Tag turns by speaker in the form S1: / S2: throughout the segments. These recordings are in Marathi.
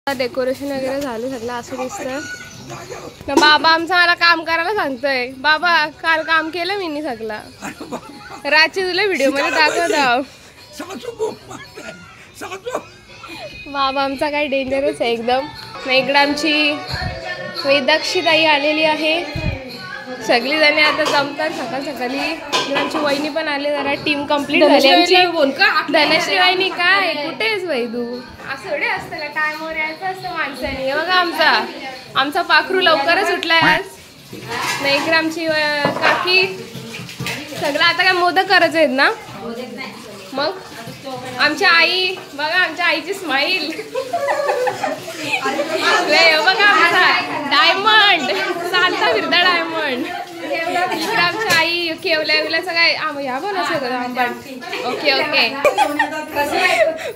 S1: डेकोरेशन वगैरे झालं सगळं असं दिसतं. बाबा आमचा मला काम करायला सांगतोय. बाबा काल काम केलं मी सगळं. रात्री तुला व्हिडिओ मध्ये दाखवतो. बाबा आमचा काही डेंजरच आहे एकदम. इकडं आमची वेदाक्षी ताई आलेली आहे. सगळी जणी आता जमतात सकाळ सकाळी. आमची वहिनी पण आली. जरा टीम कंप्लीट झाली आमची. धनश्री वहिनी काय कुठेच बाई तू असं एवढे असतं का? टायमवर यायचं असतं माणसाने. हे बघा आमचा पाखरू लवकरच उठलाय आज. नाही इकडे आमची काकी सगळं आता काय मोदक करायचे आहेत ना. मग आमच्या आई बघा आमच्या आईची स्माईल. बघा आमचा डायमंड चालता फिरता डायमंड. इकडे आमच्या आई केवल्याचं काय ह्या बनवायचं आंबट. ओके ओके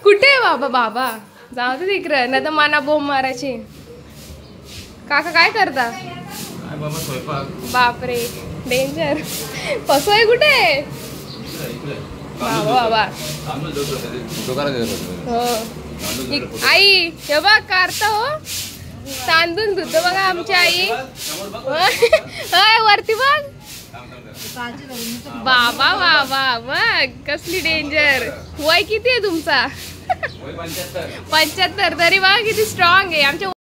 S1: कुठे बाबा बाबा जाऊ दे तिकडं नाही तर मना बोंब मारायची. काका काय करता? बापरे डेंजर. फसवाय कुठे बाबा बाबा. हो आई हे बघ करता हो तांदूळ धुतो बघा आमची आई. वरती बघ बाबा बाबा बघ कसली डेंजर. वय किती आहे तुमचा? 75. तरी बघा किती स्ट्रॉंग आहे आमच्या.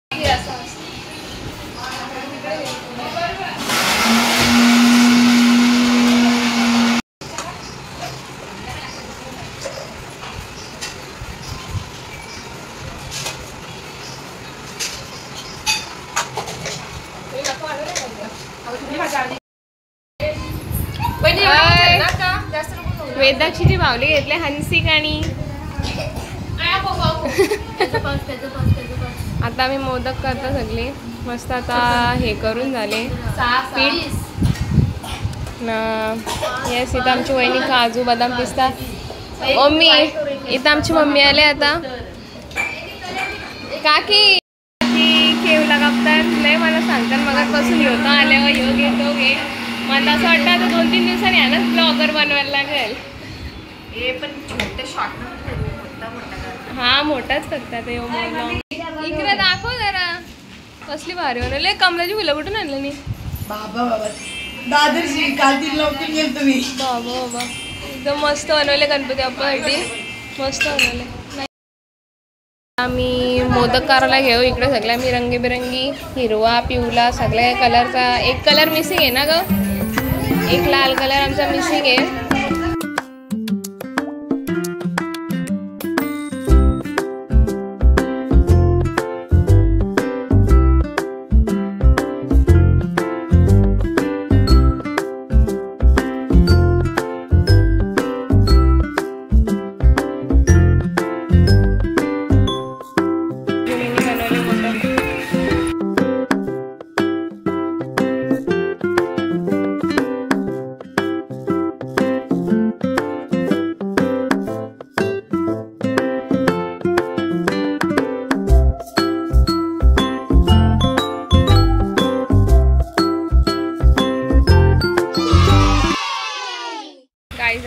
S1: वेदाक्षीची बावली घेतले हंसिक आणि आता आम्ही मोदक करतो सगळे मस्त. आता हे करून झाले पीठ. येस इथं आमची वहिनी काजू बदाम पिस्ता. मम्मी इथं आमची मम्मी आले आता. काकी केवला कापतात नाही मला सांगतात मगापासून येतो आल्यावर योग येतो घे. मला असं वाटतं आता 2-3 दिवसांनी यानंच ब्लॉगर बनवायला लागेल. हा मोठाच करतात. इकडे दाखव जरा कसली भारी बनवली. कमलाची फुलं कुठून आणलं नाही बाबा बाबा दादरशी काल 3 लवकर गेलो तुम्ही. बाबा बाबा एकदम मस्त बनवले गणपती बाप्पासाठी मस्त बनवले. आम्ही मोदक करायला घेऊ. इकडे सगळ्या मी रंगीबिरंगी हिरवा पिवळा सगळ्या कलरचा. एक कलर मिसिंग आहे ना ग. एक लाल कलर आमचा मिसिंग आहे.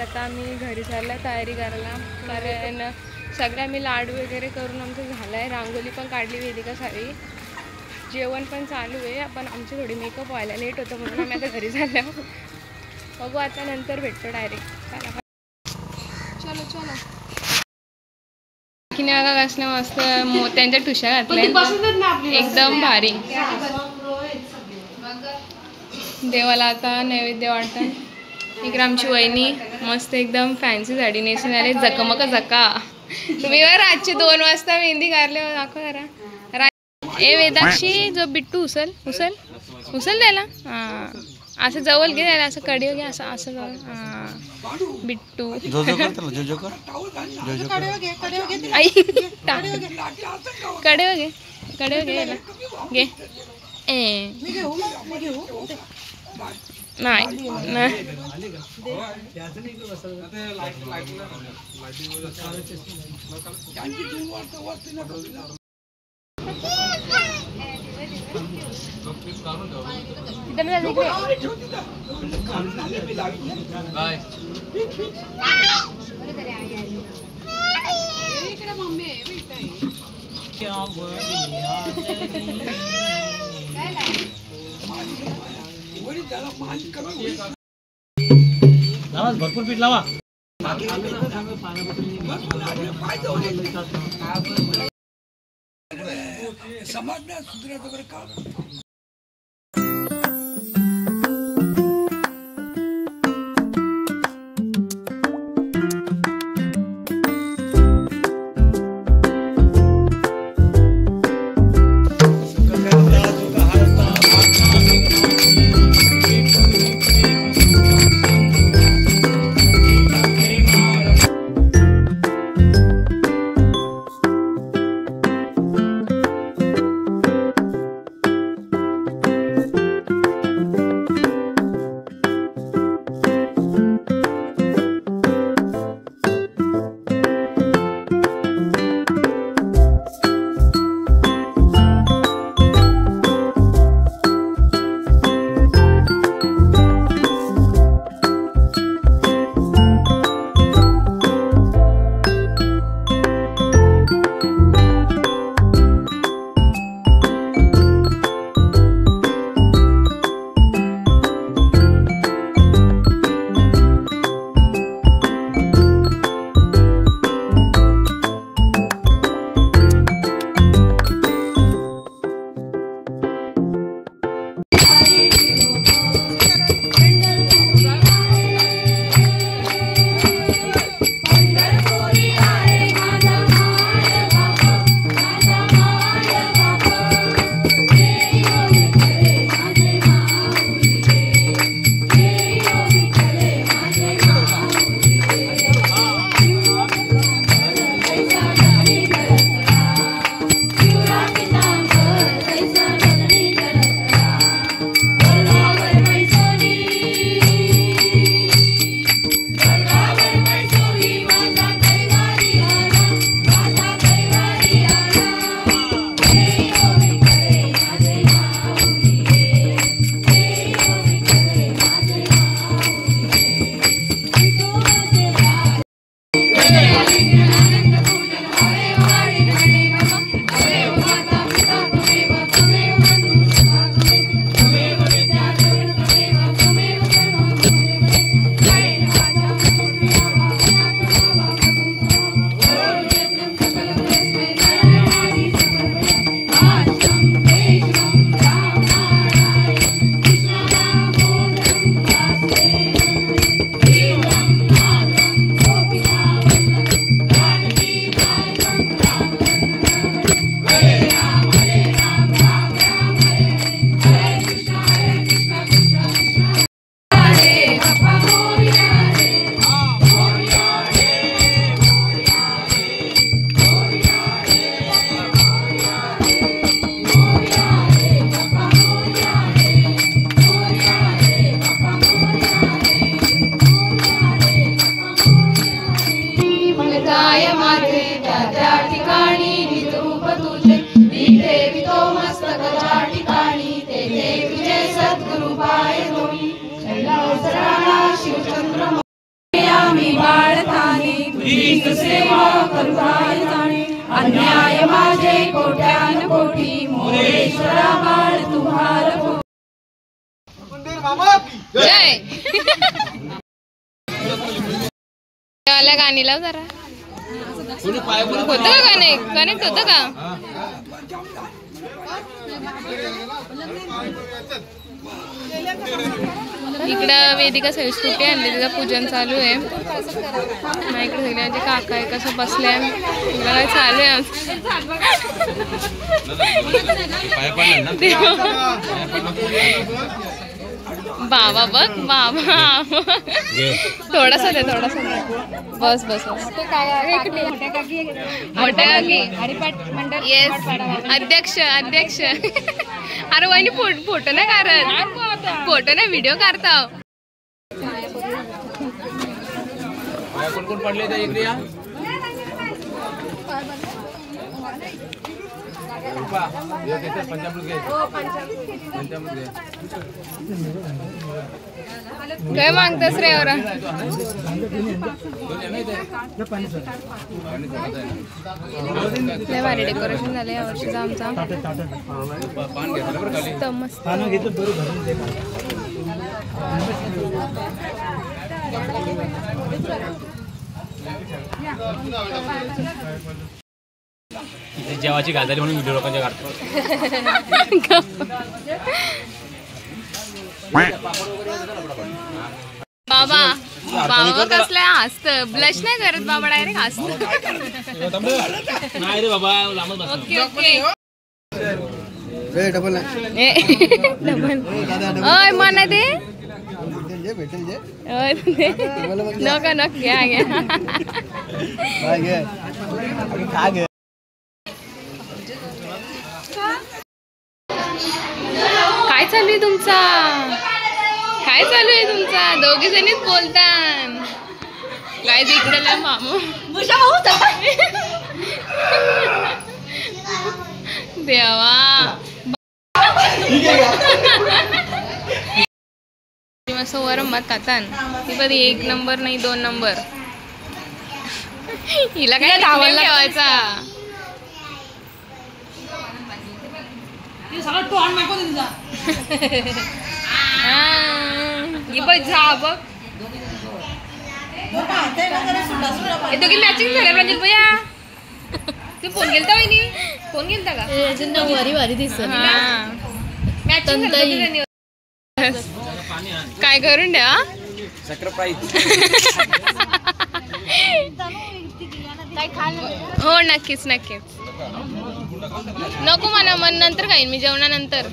S1: आता आम्ही घरी चालला तयारी करायला. कारण सगळ्या मी लाडू वगैरे करून आमचं झालं आहे. रांगोली पण काढली वेदिका सारी. जेवण पण चालू आहे. आपण आमची थोडी मेकअप व्हायला लेट होतं म्हणून आम्ही आता घरी चाललो. बघू आता नंतर भेटतो डायरेक्ट. चलो चलो किने बघा कसल्या मस्त मोत्यांच्या ठुशा घातल्या एकदम भारी. देवाला आता नैवेद्य वाटतं. इकडे आमची वहिनी मस्त एकदम फॅन्सी साडी नेसून आले जकमक जका. तुम्ही रातची 2 वाजता मेहंदी काढले दाखव जरा. ए वेदाक्षी जो बिट्टू उचल उचल उचल द्यायला. हां असं जवळ घे द्यायला असं कडे घे असं असं जवळ. हां बिट्टू आई कडे घे कडे घे घे. नाही नाही
S2: भरपूर पीठ लावा. समाज नाही सुधारायचं बरं का. अन्याय माझे कोट्यान कोटी मोरेश्वरा बाळ तुम्हार जय. वाला गाणी लाव जरा. होतं का गाणे कनेक्ट होतं का. इकडं वेदिका संस्कृती आणली तिचं पूजन चालू आहे. इकडे सगळे माझे काका आहे कसं बसले काय चालू आहे. बाबा बघ बाबा थोडासा दे थोडासा बस बस मोठ्या काकी येस अध्यक्ष अध्यक्ष. अरे वहिनी फोटो नाही काढत फोटो नाही व्हिडिओ काढता.
S3: कोण कोण पडले त्या इकडे या.
S2: काय मागतस रे एवढा? लय भारी डेकोरेशन झालं या वर्षीचा आमचा. मस्त
S3: जेवाची घालताली म्हणून व्हिडिओ लोकांच्या काढतो.
S2: बाबा बाबा कसलं हसत, ब्लश नाही करत बाबा, डायरेक्ट हसत.
S3: नाही रे बाबा लांबच बस.
S2: Okay okay.
S4: डबल
S2: ओय मना दे नका नक घ्या घ्या. काय चालू आहे तुमचा? काय चालू आहे तुमचा? दोघी जणीच बोलतात. काय तिकडे मामू देवा. मस्त वरम भात खातान ती पण 1 नंबर नाही 2 नंबर. हिला काय धावायला ठेवायचा. मॅचिंग झालं रंजित भैया. तू फोन गेलता वहिनी? फोन गेलता का?
S1: वारी वारी दिसत.
S2: काय करून द्या हो नक्कीच नक्कीच. नको म्हणा मन नंतर खाईन मी जेवणानंतर.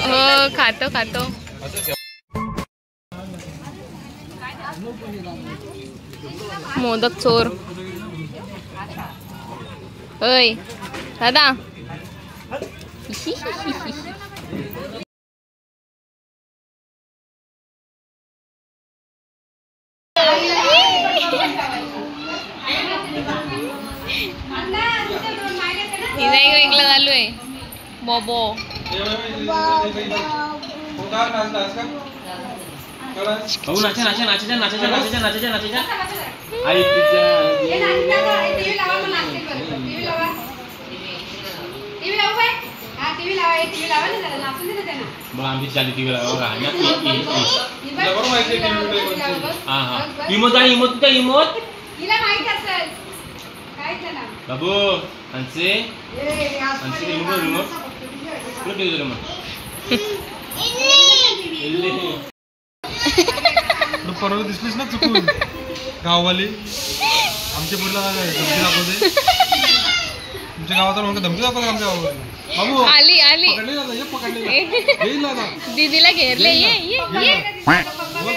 S2: हो खातो खातो. मोदक चोर. ओय दादा वेगळं चालू आहे. बॉबो
S3: नाचा नाचा नाचा नाचा नाचा नाचा नाचा. आमची चाली टीव्ही लावा. हा हा इमोत आहे इमोत का इमोत बाबू आणसे आणसे रिमोट रिमोट कुठे ठेवलं मग
S4: परवा दिसलीस ना चुकून गाववाली आमच्या पुढला धमकी दाखवते. तुमच्या गावात मग धमकी दाखवते आमच्या गावावर. बाबू
S2: आली आली दीदीला घेरले. ये ये ये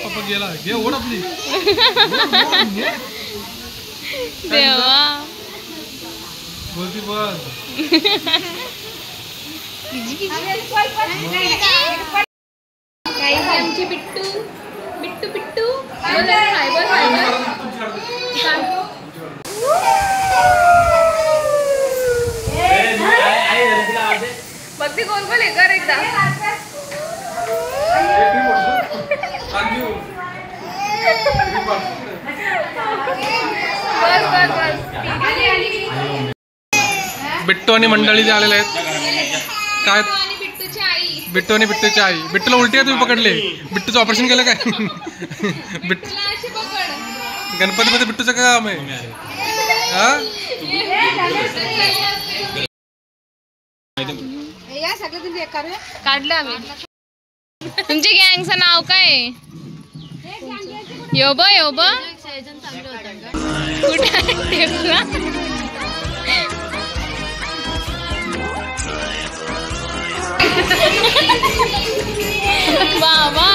S4: पप्पा गेला घे ओढ आपली
S2: देवा.
S4: बोलती बस
S2: आमची बिट्टू बिट्टू बिट्टू फायबर फायबर. बघते कोण कोण आहे कर एकदा. बस बस बस.
S4: बिट्टू आणि मंडळी जे आलेले आहेत काय
S2: बिट्टूची आई.
S4: बिट्टू आणि बिट्टूची आई. बिट्टूला उलटी आहे तुम्ही पकडले. बिट्टूचं ऑपरेशन केलं काय? गणपतीमध्ये बिट्टूचं काय काम आहे? हा
S2: काढलं आम्ही. तुमच्या गँगचं नाव काय? योबा योबा कुठे बाबा